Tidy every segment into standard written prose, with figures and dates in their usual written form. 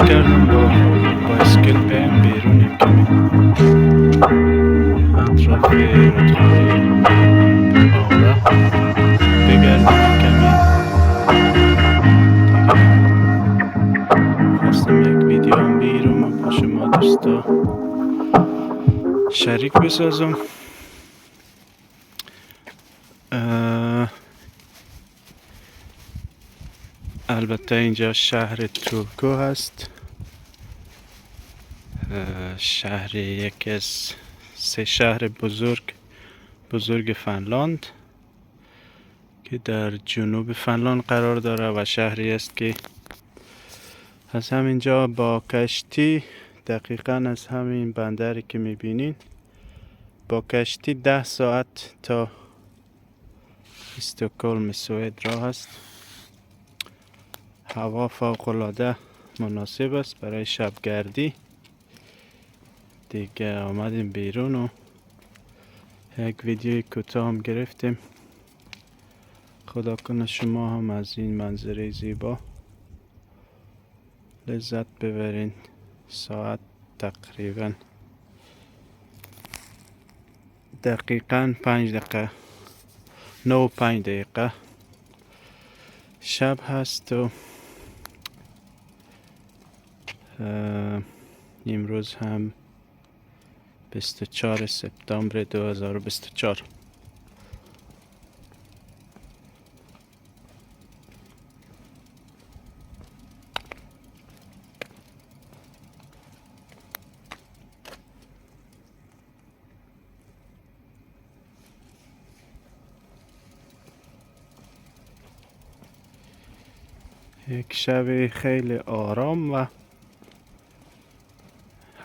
کردم با بایسکل بیایم بیرون یک کمی اطراف رودخانه آوره بگردیم یک کمی دیگه. خواستم یک ویدیو هم بگیرم و با شما دوستا شریک بسازم. البته اینجا شهر تورکو هست، شهر یکی از 3 شهر بزرگ فنلاند که در جنوب فنلاند قرار داره و شهری است که از همینجا با کشتی دقیقاً از همین بندری که میبینین با کشتی 10 ساعت تا استکهلم سوئد راه است. هوا فوق العاده مناسب است برای شبگردی. دیگه آمدیم بیرون و یک ویدیوی کوتاه هم گرفتیم. خدا کنه شما هم از این منظره زیبا لذت ببرین. ساعت تقریبا دقیقاً 5 دقیقه 9:05 دقیقه شب هست و امروز هم 24 سپتامبر 2024. یک شب خیلی آرام و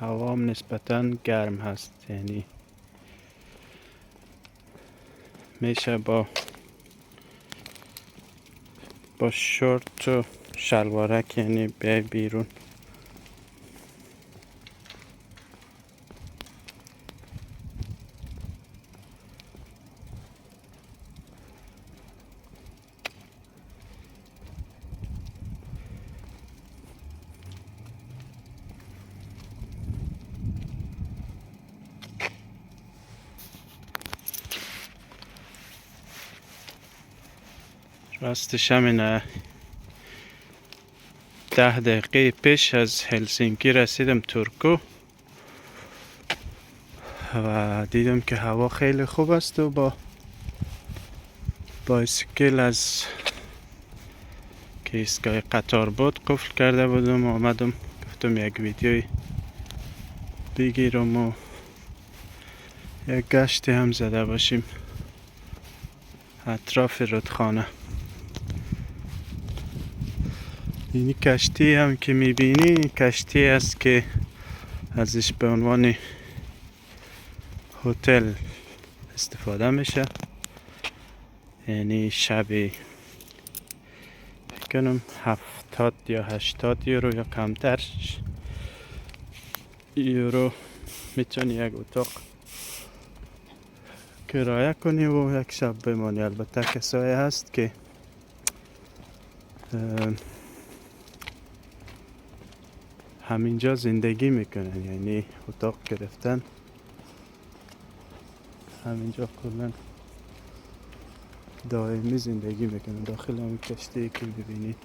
هوا هم نسبتاً گرم هست، یعنی میشه با شورت و شلوارک یعنی بیای بیرون. راستش همینه 10 دقیقه پیش از هلسینکی رسیدم تورکو و دیدم که هوا خیلی خوب است و با بایسکل از که ایستگاه قطار بود قفل کرده بودم و آمدم گفتم یک ویدیوی بگیرم و یک گشتی هم زده باشیم اطراف رودخانه. این کشتی هم که میبینی کشتی است که ازش به عنوان هتل استفاده میشه، یعنی شبی کنم 70 یا 80 یورو یا کمتر یورو میتونی یک اتاق کرایه کنی و یک شب بمانی. البته کسایی هست که همینجا زندگی میکنن، یعنی اتاق گرفتن همینجا کلن دائمی زندگی میکنن داخل همین کشتی که ببینید.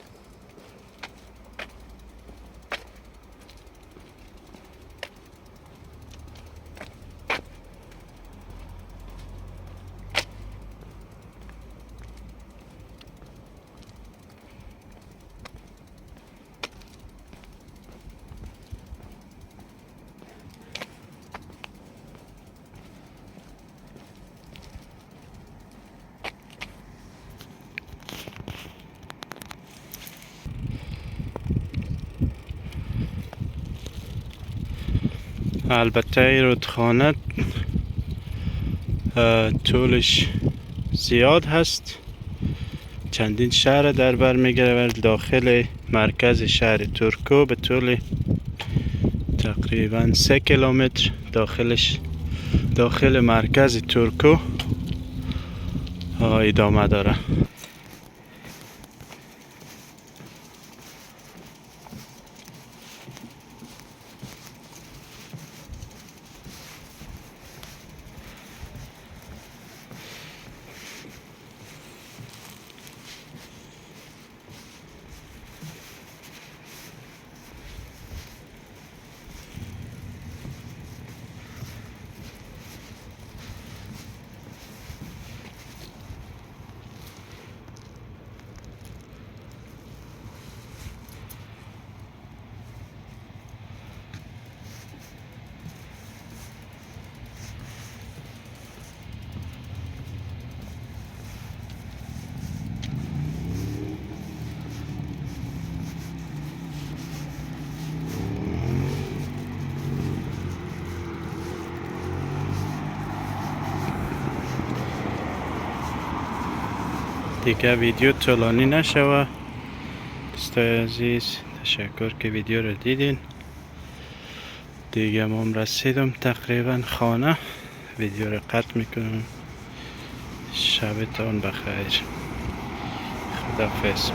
البته رودخانه طولش زیاد هست، چندین شهر در بر میگیره و داخل مرکز شهر تورکو به طول تقریبا 3 کیلومتر داخل مرکز تورکو ادامه داره. دیگه ویدیو طولانی نشوه. دوستای عزیز تشکر که ویدیو رو دیدین. دیگه من رسیدم تقریبا خانه. ویدیو رو قطع میکنم. شبتان بخیر. خداحافظ.